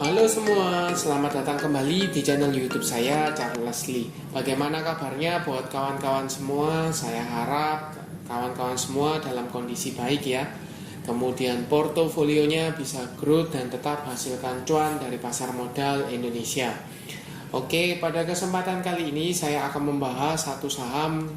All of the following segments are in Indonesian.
Halo semua, selamat datang kembali di channel YouTube saya, Charles Lee. Bagaimana kabarnya buat kawan-kawan semua? Saya harap kawan-kawan semua dalam kondisi baik ya. Kemudian portofolionya bisa growth dan tetap hasilkan cuan dari pasar modal Indonesia. Oke, pada kesempatan kali ini saya akan membahas satu saham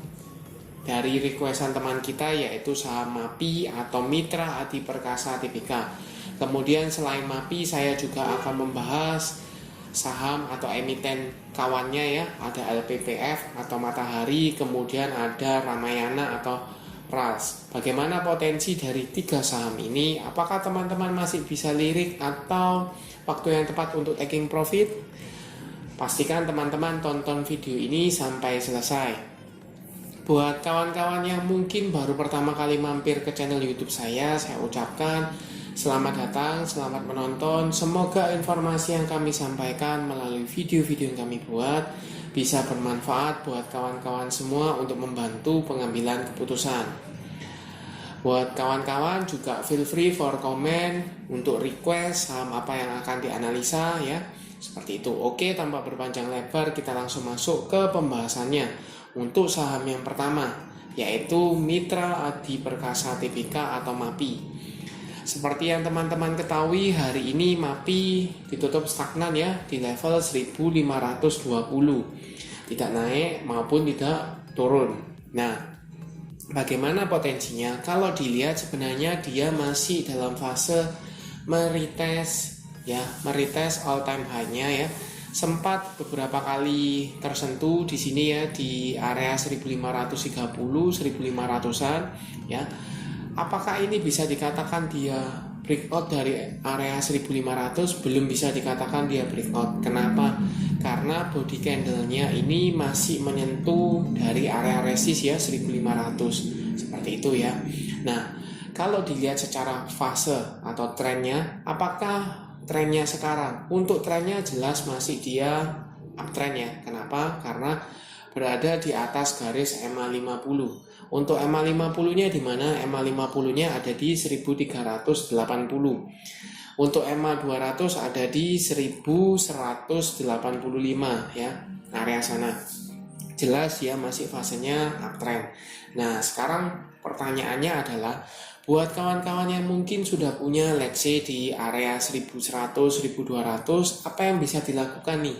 dari requestan teman kita, yaitu saham MAPI atau Mitra Adi Perkasa Tbk. Kemudian selain MAPI, saya juga akan membahas saham atau emiten kawannya ya. Ada LPPF atau Matahari, kemudian ada Ramayana atau RALS. Bagaimana potensi dari tiga saham ini? Apakah teman-teman masih bisa lirik atau waktu yang tepat untuk taking profit? Pastikan teman-teman tonton video ini sampai selesai. Buat kawan-kawan yang mungkin baru pertama kali mampir ke channel YouTube saya ucapkan selamat datang, selamat menonton. Semoga informasi yang kami sampaikan melalui video-video yang kami buat bisa bermanfaat buat kawan-kawan semua untuk membantu pengambilan keputusan. Buat kawan-kawan juga feel free for comment untuk request saham apa yang akan dianalisa ya. Seperti itu. Oke, tanpa berpanjang lebar kita langsung masuk ke pembahasannya. Untuk saham yang pertama yaitu Mitra Adi Perkasa Tbk atau MAPI. Seperti yang teman-teman ketahui, hari ini MAPI ditutup stagnan ya di level 1520. Tidak naik maupun tidak turun. Nah, bagaimana potensinya? Kalau dilihat sebenarnya dia masih dalam fase meretest all time high-nya ya. Sempat beberapa kali tersentuh di sini ya di area 1530, 1500-an ya. Apakah ini bisa dikatakan dia breakout dari area 1500? Belum bisa dikatakan dia breakout. Kenapa? Karena body candle-nya ini masih menyentuh dari area resist ya 1500. Seperti itu ya. Nah, kalau dilihat secara fase atau trennya, apakah trennya sekarang? Untuk trennya jelas masih dia uptrend ya. Kenapa? Karena berada di atas garis EMA 50. Untuk EMA 50-nya di mana? EMA 50-nya ada di 1380. Untuk EMA 200 ada di 1185 ya, area sana. Jelas ya masih fasenya uptrend. Nah, sekarang pertanyaannya adalah buat kawan-kawan yang mungkin sudah punya let's say di area 1100, 1200, apa yang bisa dilakukan nih?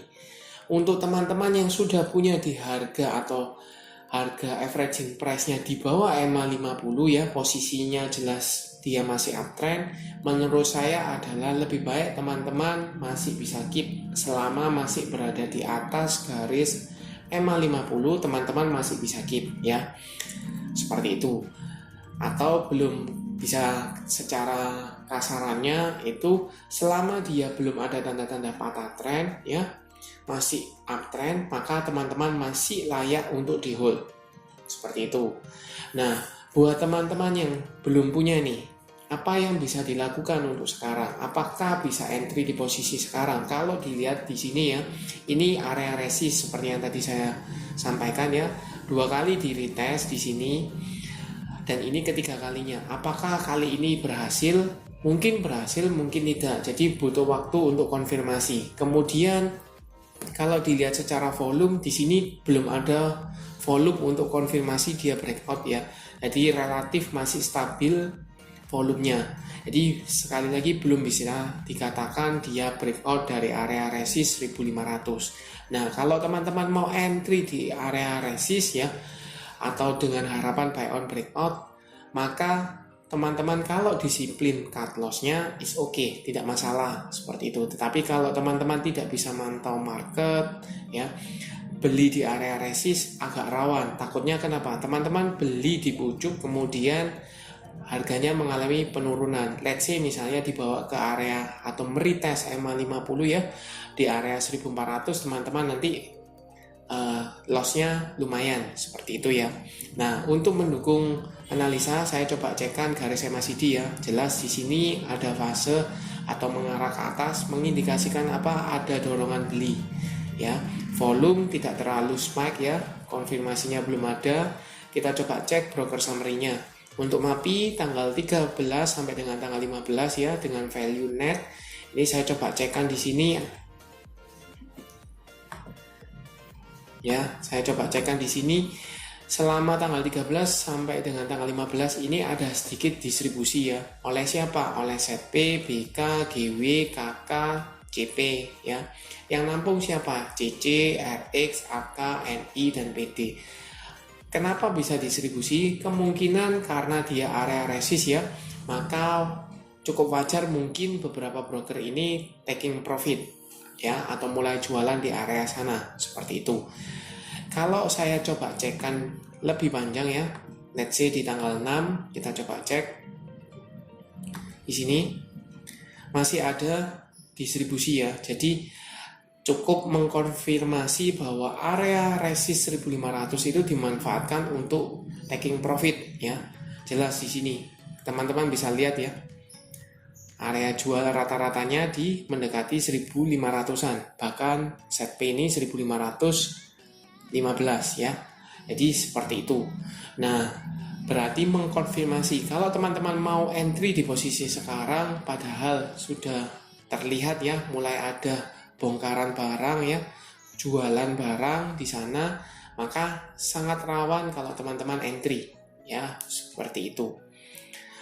Untuk teman-teman yang sudah punya di harga atau harga averaging price-nya di bawah EMA 50 ya, posisinya jelas dia masih uptrend. Menurut saya adalah lebih baik teman-teman masih bisa keep selama masih berada di atas garis EMA 50, teman-teman masih bisa keep ya. Seperti itu. Atau belum bisa secara kasarannya itu selama dia belum ada tanda-tanda patah trend ya, masih uptrend, maka teman-teman masih layak untuk di hold. Seperti itu. Nah, buat teman-teman yang belum punya nih, apa yang bisa dilakukan untuk sekarang? Apakah bisa entry di posisi sekarang? Kalau dilihat di sini ya, ini area resist seperti yang tadi saya sampaikan ya, 2 kali di retest di sini. Dan ini ketiga kalinya. Apakah kali ini berhasil? Mungkin berhasil, mungkin tidak. Jadi butuh waktu untuk konfirmasi. Kemudian kalau dilihat secara volume di sini belum ada volume untuk konfirmasi dia breakout ya. Jadi relatif masih stabil volumenya. Jadi sekali lagi belum bisa dikatakan dia breakout dari area resist 1500. Nah, kalau teman-teman mau entry di area resist ya atau dengan harapan buy on breakout, maka teman-teman kalau disiplin cut loss-nya is okay, tidak masalah seperti itu. Tetapi kalau teman-teman tidak bisa mantau market ya, beli di area resist agak rawan. Takutnya kenapa? Teman-teman beli di pucuk kemudian harganya mengalami penurunan. Let's say misalnya dibawa ke area atau meretest EMA 50 ya di area 1400, teman-teman nanti loss-nya lumayan seperti itu ya. Nah, untuk mendukung analisa saya coba cekkan garis MACD ya. Jelas di sini ada fase atau mengarah ke atas mengindikasikan apa? Ada dorongan beli ya. Volume tidak terlalu spike ya. Konfirmasinya belum ada. Kita coba cek broker summary-nya. Untuk MAPI tanggal 13 sampai dengan tanggal 15 ya, dengan value net. Ini saya coba cekkan di sini. Ya, saya coba cekkan di sini. Selama tanggal 13 sampai dengan tanggal 15 ini ada sedikit distribusi ya. Oleh siapa? Oleh ZP, BK, GW, KK, CP ya. Yang nampung siapa? CC, RX, AK, NI, dan PD. Kenapa bisa distribusi? Kemungkinan karena dia area resist ya. Maka cukup wajar mungkin beberapa broker ini taking profit ya, atau mulai jualan di area sana seperti itu. Kalau saya coba cekkan lebih panjang ya, let's say di tanggal 6 kita coba cek di sini masih ada distribusi ya. Jadi cukup mengkonfirmasi bahwa area resist 1500 itu dimanfaatkan untuk taking profit ya. Jelas di sini teman-teman bisa lihat ya, area jual rata-ratanya di mendekati 1500-an, bahkan set P ini 1515 ya. Jadi seperti itu. Nah, berarti mengkonfirmasi kalau teman-teman mau entry di posisi sekarang padahal sudah terlihat ya mulai ada bongkaran barang ya, jualan barang di sana, maka sangat rawan kalau teman-teman entry ya, seperti itu.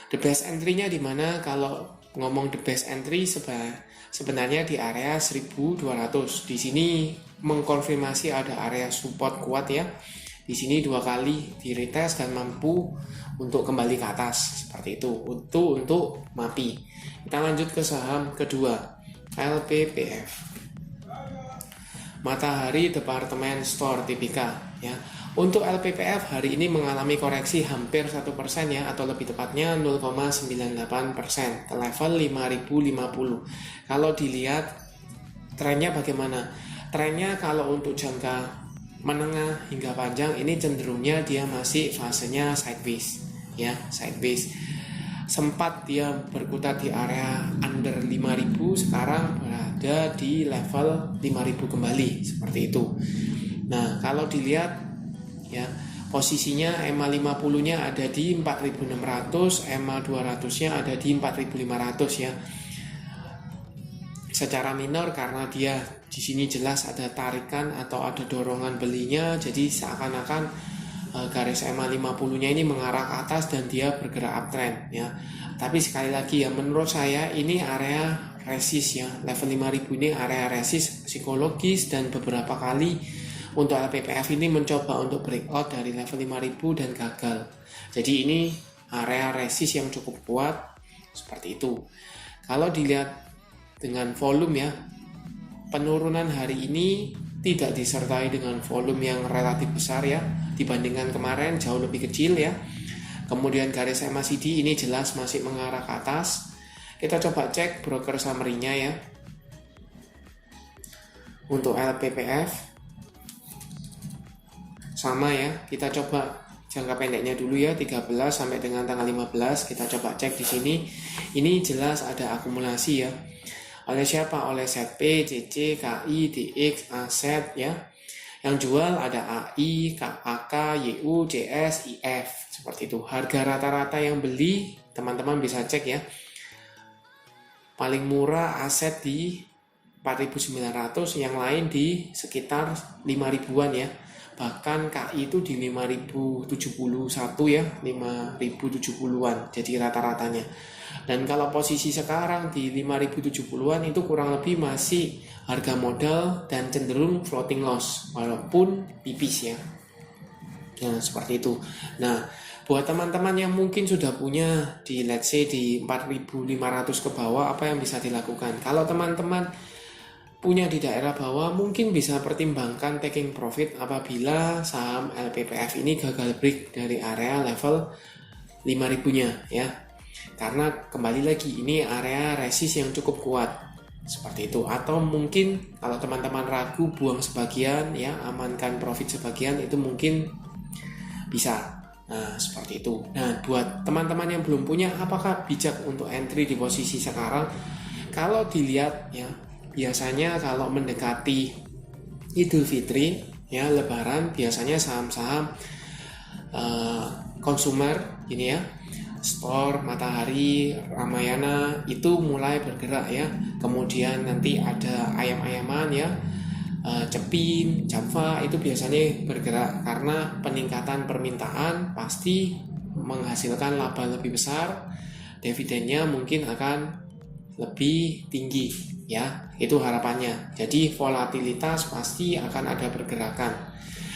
The best entry-nya di mana? Kalau ngomong the best entry sebenarnya di area 1200. Di sini mengkonfirmasi ada area support kuat ya. Di sini 2 kali di retest dan mampu untuk kembali ke atas seperti itu. Untuk MAPI. Kita lanjut ke saham kedua, LPPF. Matahari Department Store TBK ya. Untuk LPPF hari ini mengalami koreksi hampir 1% ya, atau lebih tepatnya 0,98% ke level 5050. Kalau dilihat trennya bagaimana? Trennya kalau untuk jangka menengah hingga panjang ini cenderungnya dia masih fasenya sideways ya, sideways. Sempat dia berkutat di area under 5000, sekarang berada di level 5000 kembali seperti itu. Nah, kalau dilihat ya, posisinya EMA 50-nya ada di 4600, EMA 200-nya ada di 4500 ya. Secara minor karena dia di sini jelas ada tarikan atau ada dorongan belinya, jadi seakan-akan garis EMA 50-nya ini mengarah ke atas dan dia bergerak uptrend ya. Tapi sekali lagi ya, menurut saya ini area resist ya. Level 5000 ini area resist psikologis, dan beberapa kali untuk LPPF ini mencoba untuk breakout dari level 5000 dan gagal. Jadi ini area resist yang cukup kuat seperti itu. Kalau dilihat dengan volume ya, penurunan hari ini tidak disertai dengan volume yang relatif besar ya, dibandingkan kemarin jauh lebih kecil ya. Kemudian garis MACD ini jelas masih mengarah ke atas. Kita coba cek broker summary-nya ya. Untuk LPPF sama ya, kita coba jangka pendeknya dulu ya, 13 sampai dengan tanggal 15. Kita coba cek di sini. Ini jelas ada akumulasi ya. Oleh siapa? Oleh ZP, CC, KI, DX, Aset ya. Yang jual ada AI, AK, YU, JS, IF seperti itu. Harga rata-rata yang beli teman-teman bisa cek ya. Paling murah Aset di 4.900, yang lain di sekitar 5.000-an ya. Bahkan KI itu di 5.071 ya, 5.070-an jadi rata-ratanya. Dan kalau posisi sekarang di 5.070-an itu kurang lebih masih harga modal dan cenderung floating loss walaupun tipis ya. Nah, seperti itu. Nah, buat teman-teman yang mungkin sudah punya di let's say di 4.500 ke bawah, apa yang bisa dilakukan? Kalau teman-teman punya di daerah bawah, mungkin bisa pertimbangkan taking profit apabila saham LPPF ini gagal break dari area level 5.000-nya ya. Karena kembali lagi ini area resist yang cukup kuat seperti itu. Atau mungkin kalau teman-teman ragu, buang sebagian ya, amankan profit sebagian, itu mungkin bisa. Nah, seperti itu. Nah, buat teman-teman yang belum punya, apakah bijak untuk entry di posisi sekarang? Kalau dilihat ya, biasanya kalau mendekati Idul Fitri ya, Lebaran, biasanya saham-saham konsumer ini ya, Store, Matahari, Ramayana itu mulai bergerak ya. Kemudian nanti ada ayam-ayaman ya, Cepin, Java itu biasanya bergerak karena peningkatan permintaan pasti menghasilkan laba lebih besar, dividennya mungkin akan lebih tinggi ya, itu harapannya. Jadi volatilitas pasti akan ada pergerakan.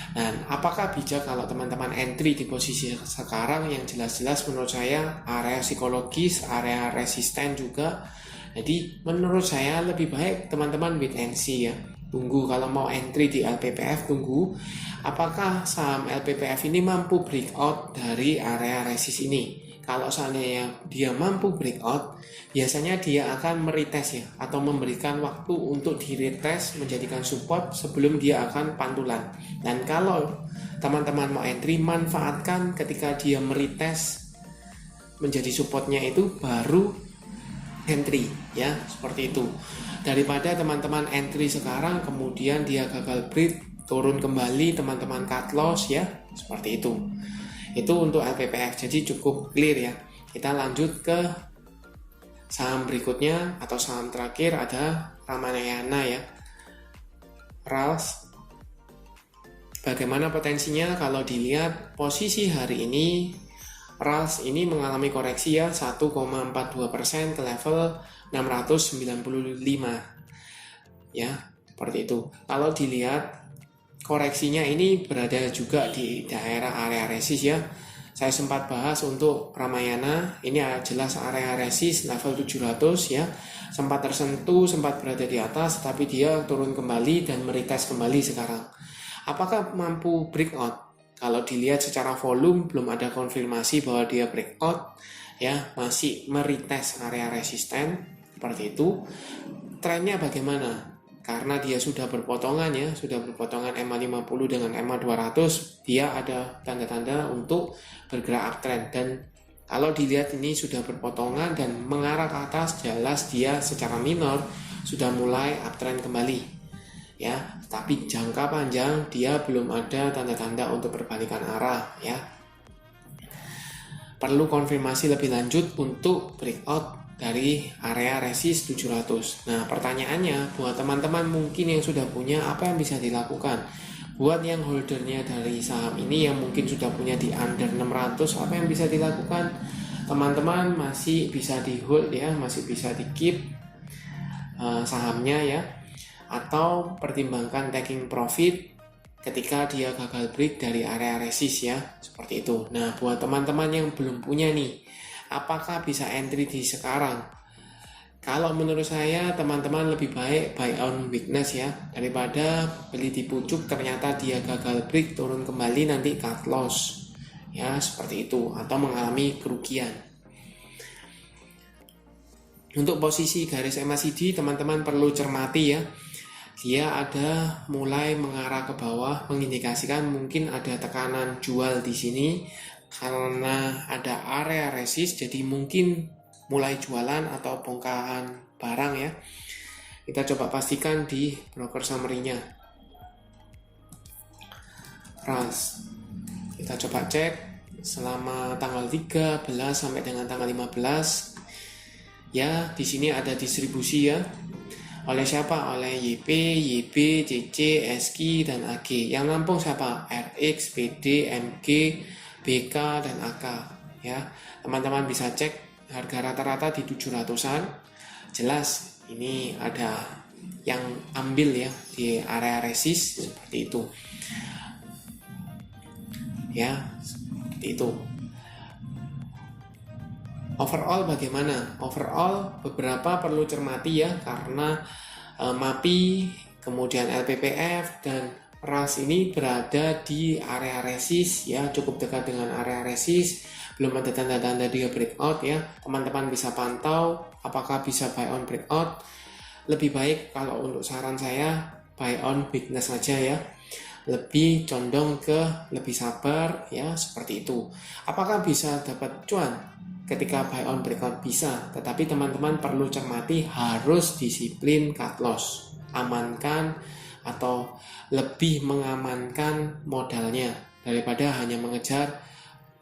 Dan apakah bijak kalau teman-teman entry di posisi sekarang? Yang jelas-jelas menurut saya area psikologis, area resisten juga. Jadi menurut saya lebih baik teman-teman wait and see ya. Tunggu, kalau mau entry di LPPF tunggu apakah saham LPPF ini mampu breakout dari area resist ini. Kalau seandainya dia mampu breakout, biasanya dia akan meretest ya, atau memberikan waktu untuk di-retest menjadikan support sebelum dia akan pantulan. Dan kalau teman-teman mau entry, manfaatkan ketika dia meretest menjadi supportnya itu baru entry ya, seperti itu. Daripada teman-teman entry sekarang kemudian dia gagal break, turun kembali, teman-teman cut loss ya, seperti itu. Itu untuk LPPF, jadi cukup clear ya. Kita lanjut ke saham berikutnya atau saham terakhir, ada Ramayana ya, RALS. Bagaimana potensinya? Kalau dilihat posisi hari ini, RALS ini mengalami koreksi ya, 1,42% ke level 695 ya, seperti itu. Kalau dilihat koreksinya ini berada juga di daerah area resist ya. Saya sempat bahas untuk Ramayana, ini jelas area resist level 700 ya. Sempat tersentuh, sempat berada di atas, tapi dia turun kembali dan meretest kembali sekarang. Apakah mampu breakout? Kalau dilihat secara volume belum ada konfirmasi bahwa dia breakout ya, masih meretest area resisten seperti itu. Trennya bagaimana? Karena dia sudah berpotongan ya, sudah berpotongan MA50 dengan MA200, dia ada tanda-tanda untuk bergerak uptrend. Dan kalau dilihat ini sudah berpotongan dan mengarah ke atas, jelas dia secara minor sudah mulai uptrend kembali ya. Tapi jangka panjang dia belum ada tanda-tanda untuk perbalikan arah ya. Perlu konfirmasi lebih lanjut untuk breakout dari area resist 700. Nah, pertanyaannya buat teman-teman mungkin yang sudah punya, apa yang bisa dilakukan? Buat yang holdernya dari saham ini yang mungkin sudah punya di under 600, apa yang bisa dilakukan? Teman-teman masih bisa di hold ya, masih bisa di keep sahamnya ya, atau pertimbangkan taking profit ketika dia gagal break dari area resist ya, seperti itu. Nah, buat teman-teman yang belum punya nih, apakah bisa entry di sekarang? Kalau menurut saya teman-teman lebih baik buy on weakness ya, daripada beli di pucuk ternyata dia gagal break, turun kembali, nanti cut loss ya, seperti itu, atau mengalami kerugian. Untuk posisi garis MACD teman-teman perlu cermati ya, dia ada mulai mengarah ke bawah, mengindikasikan mungkin ada tekanan jual di sini. Karena ada area resist, jadi mungkin mulai jualan atau bongkahan barang ya. Kita coba pastikan di broker summary-nya. RALS. Kita coba cek selama tanggal 13 sampai dengan tanggal 15. Ya, di sini ada distribusi ya. Oleh siapa? Oleh YP, YB, CC, SK, dan AG. Yang nampung siapa? RX, PD, MG, BK, dan AK ya. Teman-teman bisa cek harga rata-rata di 700-an. Jelas ini ada yang ambil ya di area resist seperti itu ya, seperti itu. Overall bagaimana? Overall beberapa perlu cermati ya, karena MAPI, kemudian LPPF dan RALS ini berada di area resist ya, cukup dekat dengan area resist. Belum ada tanda-tanda dia breakout ya. Teman-teman bisa pantau apakah bisa buy on breakout. Lebih baik kalau untuk saran saya buy on weakness saja ya. Lebih condong ke lebih sabar ya, seperti itu. Apakah bisa dapat cuan ketika buy on breakout? Bisa, tetapi teman-teman perlu cermati, harus disiplin cut loss. Amankan atau lebih mengamankan modalnya daripada hanya mengejar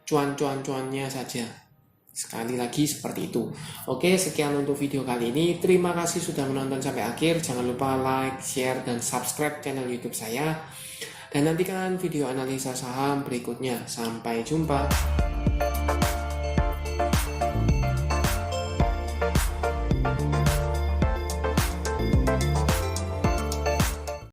cuan-cuan-cuannya saja Sekali lagi seperti itu. Oke, sekian untuk video kali ini. Terima kasih sudah menonton sampai akhir. Jangan lupa like, share, dan subscribe channel YouTube saya. Dan nantikan video analisa saham berikutnya. Sampai jumpa.